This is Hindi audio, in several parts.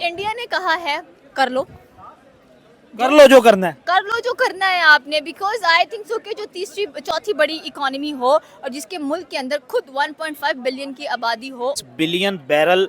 इंडिया ने कहा है कर लो जो करना है। कर लो जो करना है आपने, बिकॉज आई थिंक सो कि जो तीसरी चौथी बड़ी इकोनॉमी हो और जिसके मुल्क के अंदर खुद 1.5 बिलियन की आबादी हो। बिलियन बैरल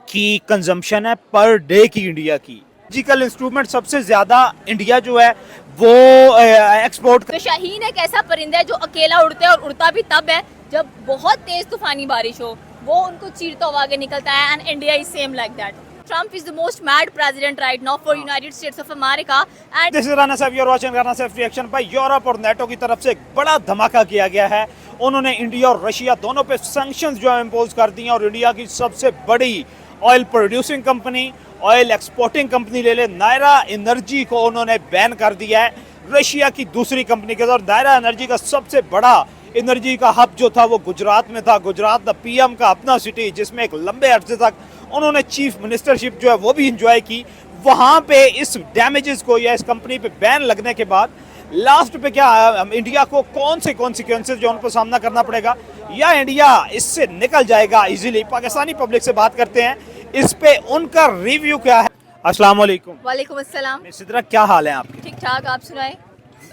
की कंजम्पशन है पर डे की इंडिया की। फिजिकल इंस्ट्रूमेंट सबसे ज्यादा इंडिया जो है वो एक्सपोर्ट तो शाहीन एक ऐसा परिंदा है जो अकेला उड़ता है और उड़ता भी तब है जब बहुत तेज तूफानी बारिश हो, वो उनको चीरता हुआ आगे निकलता है। And India is same like that. Trump is the most mad president right now for United States of America and this is Rana साहब, यू आर वाचिंग राना साहब रिएक्शन। भाई यूरोप और नेटो की तरफ से एक बड़ा धमाका किया गया है। उन्होंने इंडिया और रशिया दोनों पे सैंक्शंस जो है इम्पोज कर दी हैं और इंडिया की सबसे बड़ी oil producing company, oil exporting company ले ले नायरा एनर्जी को उन्होंने बैन कर दिया है। रशिया की दूसरी कंपनी के साथ नायरा एनर्जी का सबसे बड़ा एनर्जी का हब जो था वो गुजरात में था। गुजरात द पीएम का अपना सिटी, जिसमें एक लंबे अरसे तक उन्होंने चीफ मिनिस्टरशिप जो है वो भी इंजॉय की। वहाँ पे इस डैमेजेस को या इस कंपनी पे बैन लगने के बाद लास्ट पे क्या इंडिया को कौन से कॉन्सिक्वेंसेस जो उनको सामना करना पड़ेगा या इंडिया इससे निकल जाएगा इजीली। पाकिस्तानी पब्लिक से बात करते हैं, इस पे उनका रिव्यू क्या है। अस्सलाम वालेकुम। वालेकुम अस्सलाम। सिद्रा, क्या हाल है आपके? ठीक ठाक, आप सुनाए?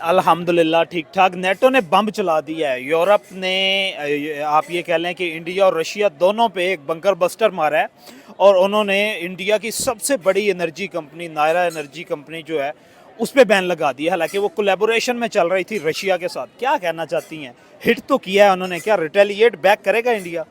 अल्हम्दुलिल्लाह ठीक ठाक। नेटो ने बम चला दिया है। यूरोप ने आप ये कह लें कि इंडिया और रशिया दोनों पे एक बंकर बस्टर मारा है और उन्होंने इंडिया की सबसे बड़ी energy company Nayara energy company जो है उस पर बैन लगा दिया। हालांकि वो कोलैबोरेशन में चल रही थी रशिया के साथ। क्या कहना चाहती हैं? हिट तो किया है उन्होंने, क्या रिटेलिएट बैक करेगा इंडिया?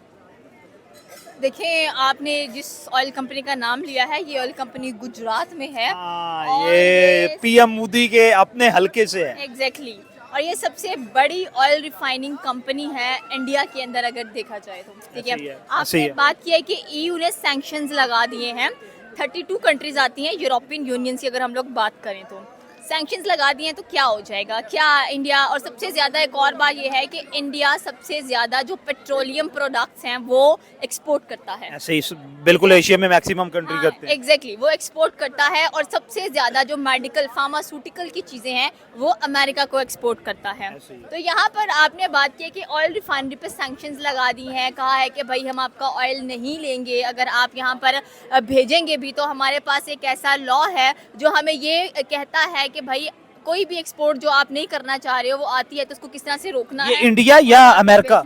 देखें, आपने जिस ऑयल कंपनी का नाम लिया है, ये ऑयल कंपनी गुजरात में है। और ये पीएम मोदी के अपने हलके से है। एग्जैक्टली और ये सबसे बड़ी ऑयल रिफाइनिंग कंपनी है इंडिया के अंदर अगर देखा जाए तो। ठीक सही है, है, आपने सही है। बात की है कि ईयू ने सैंक्शंस लगा दिए हैं। 32 कंट्रीज आती हैं यूरोपियन यूनियन से अगर हम लोग बात करें तो। सैंक्शंस लगा दिए हैं तो क्या हो जाएगा, क्या इंडिया, और सबसे ज़्यादा एक और बात ये है कि इंडिया सबसे ज़्यादा जो पेट्रोलियम प्रोडक्ट्स हैं वो एक्सपोर्ट करता है। ऐसे ही बिल्कुल एशिया में मैक्सिमम कंट्री करते हैं। एग्जैक्टली वो एक्सपोर्ट करता है और सबसे ज़्यादा जो मेडिकल फार्मास्यूटिकल की चीज़ें हैं वो अमेरिका को एक्सपोर्ट करता है। ऐसे ही है। तो यहाँ पर आपने बात की कि ऑयल रिफाइनरी पे सैंक्शंस लगा दी हैं, कहा है कि भाई हम आपका ऑयल नहीं लेंगे, अगर आप यहाँ पर भेजेंगे भी तो हमारे पास एक ऐसा लॉ है जो हमें ये कहता है कि भाई कोई भी एक्सपोर्ट जो आप नहीं करना चाह रहे हो वो आती है तो उसको किस तरह से रोकना ये है। इंडिया या अमेरिका?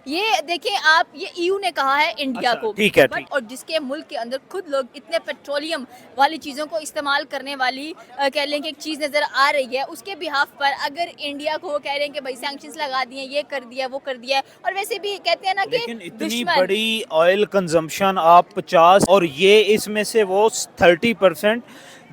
ये देखिए आप, ये ईयू ने कहा है इंडिया अच्छा, को। ठीक है, But ठीक। और जिसके मुल्क के अंदर खुद लोग इतने पेट्रोलियम वाली चीज़ों को इस्तेमाल करने वाली कह लें कि एक चीज़ नज़र आ रही है, उसके बिहाफ पर अगर इंडिया को वो कह रहे हैं कि भाई सैंक्शंस लगा दिए, ये कर दिया वो कर दिया है, और वैसे भी कहते हैं ना कि लेकिन इतनी दुश्मन बड़ी ऑयल कंजम्पशन आप 50 और ये इसमें से वो 30%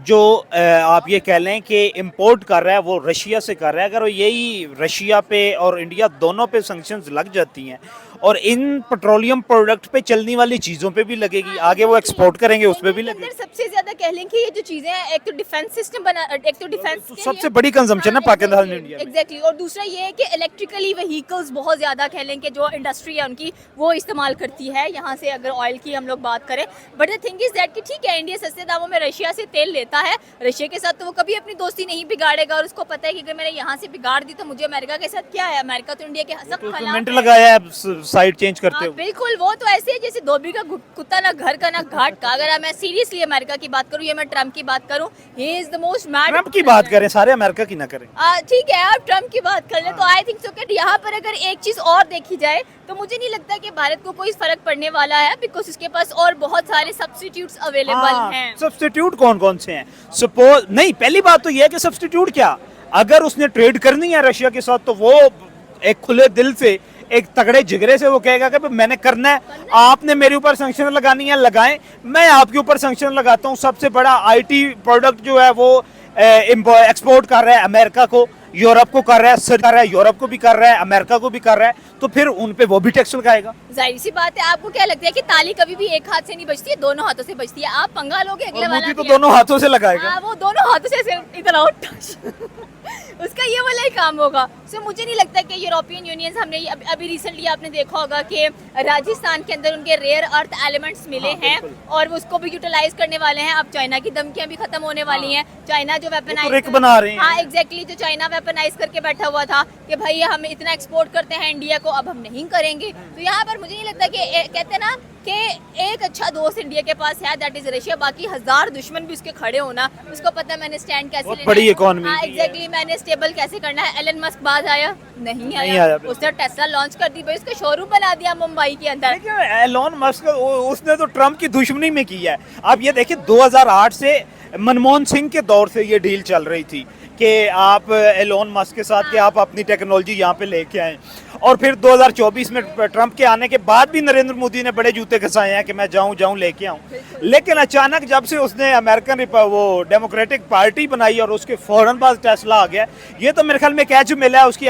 जो आप ये कह लें कि इंपोर्ट कर रहा है वो रशिया से कर रहा है। अगर वो यही रशिया पे और इंडिया दोनों पे सैंक्शंस लग जाती हैं और इन पेट्रोलियम प्रोडक्ट पे चलने वाली चीज़ों पे भी लगेगी, आगे वो एक्सपोर्ट करेंगे उस पे भी इंडिया के लगेगी। अंदर सबसे ज्यादा कह लें कि ये जो चीजें हैं, एक तो डिफेंस सिस्टम बना, एक तो डिफेंस तो सबसे बड़ी कंजम्पशन है पाकिस्तान इंडिया में। एग्जैक्टली और दूसरा ये है कि इलेक्ट्रिकली व्हीकल्स बहुत ज्यादा कह लें कि जो इंडस्ट्री है उनकी वो इस्तेमाल करती है यहाँ से, अगर ऑयल की हम लोग बात करें। But the thing is that कि ठीक है, इंडिया सस्ते दामों में रशिया से तेल लेता है, रशिया के साथ तो वो कभी अपनी दोस्ती नहीं बिगाड़ेगा और उसको पता है कि अगर मैंने यहाँ से बिगाड़ दी तो मुझे अमेरिका के साथ क्या है, अमेरिका तो इंडिया के सब तो खिलाफ मिनट है। लगाया है साइड चेंज करते हुए। बिल्कुल, वो तो ऐसे है जैसे धोबी का कुत्ता ना घर का ना घाट का। अगर मैं सीरियसली अमेरिका की बात करूं या मैं ट्रम्प की बात करूं, he is the most mad. Trump की बात करें, सारे अमेरिका की ना करें। ठीक है, आप ट्रम्प की बात कर लें तो आई थिंक सो कि यहाँ पर अगर एक चीज और देखी जाए तो मुझे नहीं लगता कि भारत को कोई फर्क पड़ने वाला है, बिकॉज उसके पास और बहुत सारे सब्स्टिट्यूट्स अवेलेबल हैं। सब्स्टिट्यूट कौन कौन से हैं? सपोज नहीं, पहली बात तो ये है कि सब्स्टिट्यूट क्या, अगर उसने ट्रेड करनी है रशिया के साथ तो वो एक खुले दिल से, एक तगड़े जिगरे से वो कहेगा कि मैंने करना है, आपने मेरे ऊपर सैंक्शन लगानी है लगाएं, मैं आपके ऊपर सैंक्शन लगाता हूं। सबसे बड़ा आईटी प्रोडक्ट जो है वो एक्सपोर्ट कर रहा है अमेरिका को, यूरोप को कर रहा है, यूरोप को भी कर रहा है, अमेरिका को भी कर रहा है, तो फिर उन पे वो भी टैक्स लगाएगा। जाहिर सी बात है, आपको क्या लगता है कि ताली कभी भी एक हाथ से नहीं बजती है, दोनों हाथों से बजती है। आप पंगा लोगे अगले और वाला मोदी तो भी दोनों हाथों से लगाएगा। वो दोनों हाथों से ऐसे इधर आओ उसका ये वाला ही काम होगा। सो मुझे नहीं लगता कि यूरोपियन यूनियन, हमने अभी रिसेंटली आपने देखा होगा कि राजस्थान के अंदर उनके रेयर अर्थ एलिमेंट्स मिले हैं और वो उसको भी यूटिलाइज करने वाले हैं। अब चाइना की धमकियां भी खत्म होने वाली हैं। चाइना जो वेपनाइज बना रहे हैं। हाँ एग्जैक्टली, जो चाइना वेपनाइज करके बैठा हुआ था कि भाई हम इतना एक्सपोर्ट करते हैं इंडिया को, अब हम नहीं करेंगे। तो यहाँ पर मुझे नहीं लगता कि कहते हैं ना कि एक अच्छा दोस्त इंडिया के पास है, दैट इज रशिया। बाकी 1000 दुश्मन भी उसके खड़े होना, उसको पता है मैंने स्टैंड कैसे बहुत लेना बड़ी है। economy हाँ, की है। एग्जैक्टली, मैंने स्टेबल कैसे करना है। एलन मस्क बाज आया? नहीं आया आया। बिल्कुल। उसने टेस्ला लॉन्च कर दी भाई, उसका शोरूम बना दिया मुंबई के अंदर। लेकिन एलोन मस्क उसने तो ट्रम्प की दुश्मनी में की है। आप ये देखिए 2008 से मनमोहन सिंह के दौर से ये डील चल रही थी कि आप एलोन मस्क के साथ कि आप अपनी टेक्नोलॉजी यहाँ पे लेके आए, और फिर 2024 में ट्रम्प के आने के बाद भी नरेंद्र मोदी ने बड़े जूते घसाए हैं कि मैं जाऊं लेके आऊं। लेकिन अचानक जब से उसने अमेरिकन वो डेमोक्रेटिक पार्टी बनाई और उसके फौरन बाद टेस्ला आ गया, ये तो मेरे ख्याल में कैच मिला है उसकी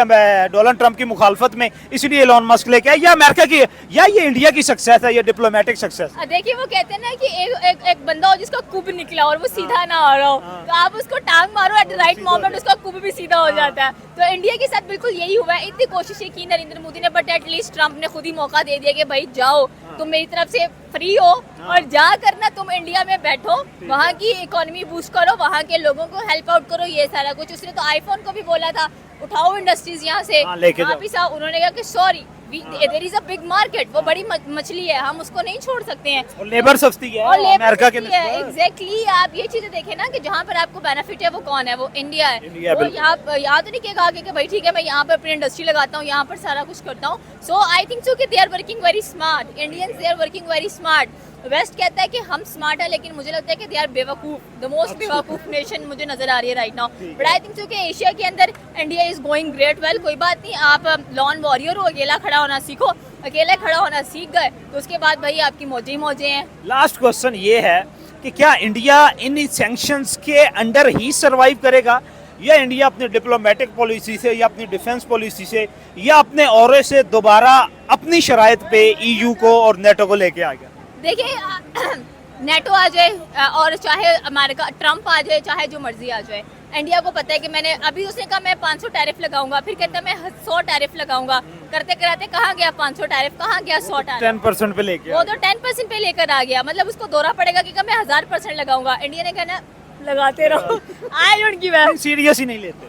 डोनाल्ड ट्रम्प की मुखालफत में, इसलिए एलोन मस्क लेके आया। या अमेरिका की या ये इंडिया की सक्सेस है, ये डिप्लोमेटिक सक्सेस। देखिए वो कहते हैं ना कि एक बंदा हो जिसका कुब निकला और वो सीधा ना आ रहा हो, तो आप उसको टांग मारो एट द राइट मोमेंट, उसका कुब भी सीधा हो जाता है। तो इंडिया के साथ बिल्कुल यही हुआ है। इतनी कोशिशें की नरेंद्र मोदी ने, बट एटलीस्ट ट्रम्प ने खुद ही मौका दे दिया कि भाई जाओ, तुम मेरी तरफ से फ्री हो और जा करना तुम इंडिया में बैठो, वहाँ की इकोनॉमी बूस्ट करो, वहाँ के लोगों को हेल्प आउट करो, ये सारा कुछ। उसने तो आईफोन को भी बोला था उठाओ इंडस्ट्रीज यहाँ से लेके जाओ। वापिस आओ। उन्होंने कहा कि sorry, there is a big market, वो बड़ी मछली है, हम उसको नहीं छोड़ सकते हैं। और लेबर सस्ती है और लेबर अमेरिका के एग्जैक्टली। आप ये चीजें देखें ना कि जहाँ पर आपको बेनिफिट है वो कौन है, वो इंडिया है। इंडिया, वो बिल्कुल। यहाँ तो नहीं कहेगा कि भाई ठीक है मैं यहाँ पर अपनी इंडस्ट्री लगाता हूँ, यहाँ पर सारा कुछ करता हूँ। सो आई थिंक सो कि they are working very smart, Indians they are working very smart. West कहता है कि हम स्मार्ट है, लेकिन मुझे लगता है कि दे आर बेवकूफ, द मोस्ट बेवकूफ नेशन मुझे नजर आ रही है right now. But I think so कि एशिया के अंदर India is going great well. कोई बात नहीं, आप लॉन वॉरियर हो, अकेला खड़ा होना सीखो। अकेले खड़ा होना सीख गए तो उसके बाद भाई आपकी मौजें ही मौजें हैं। लास्ट क्वेश्चन ये है कि क्या इंडिया इन सैंक्शंस के अंडर ही सरवाइव करेगा, या इंडिया अपनी डिप्लोमेटिक पॉलिसी से या अपनी डिफेंस पॉलिसी से या अपने औरे से दोबारा अपनी शराइत पे ईयू को और नेटो को लेके आ गया? देखिए नेटो आ जाए और चाहे अमेरिका ट्रम्प आ जाए, चाहे जो मर्जी आ जाए, इंडिया को पता है कि मैंने अभी उसने कहा मैं 500 टैरिफ लगाऊंगा, फिर कहता है मैं 100 टैरिफ लगाऊंगा, करते कराते कहाँ गया 500 टैरिफ, कहाँ गया 100 टैरिफ। 10% पे लेके वो तो 10% पे लेकर आ गया, मतलब उसको दौरा पड़ेगा कि मैं 1000% लगाऊंगा। इंडिया ने कहना लगाते रहो, I don't give up. Serious ही नहीं लेते।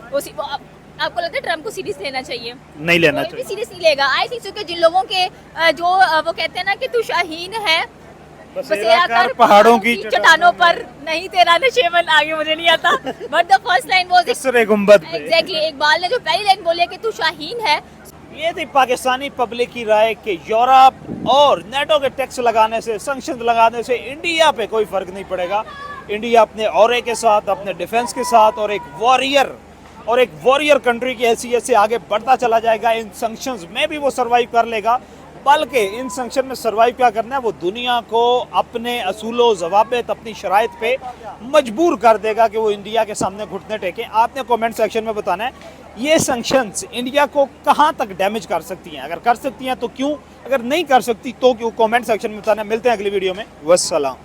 आपको लगता है ट्रम्प को सीरियस लेना चाहिए? नहीं लेना कोई भी चाहिए। सीरियस नहीं लेगा। आई थिंक सो कि जिन लोगों के जो वो कहते हैं ना कि तू शाहीन है बसेरा कर पहाड़ों की चट्टानों पर, नहीं तेरा नशेमन, आगे मुझे नहीं आता, but the first line was दूसरे गुंबद पे। एग्जैक्टली। इकबाल ने जो पहली लाइन बोली है कि तू शाहीन है। ये थी पाकिस्तानी पब्लिक की राय कि यूरोप और नेटो के टैक्स लगाने से, सैंक्शन लगाने से इंडिया पे कोई फर्क नहीं पड़ेगा। इंडिया अपने औरे के साथ, अपने डिफेंस के साथ और एक वॉरियर कंट्री की हैसियत से आगे बढ़ता चला जाएगा। इन सैंक्शंस में भी वो सरवाइव कर लेगा, बल्कि इन सैंक्शन में सरवाइव क्या करना है, वो दुनिया को अपने असूलों ज़वाबित, अपनी शराइत पे मजबूर कर देगा कि वो इंडिया के सामने घुटने टेकें। आपने कमेंट सेक्शन में बताना है ये सैंक्शंस इंडिया को कहाँ तक डैमेज कर सकती हैं, अगर कर सकती हैं तो क्यों, अगर नहीं कर सकती तो क्यों, कमेंट सेक्शन में बताना है। मिलते हैं अगली वीडियो में, वस्सलाम।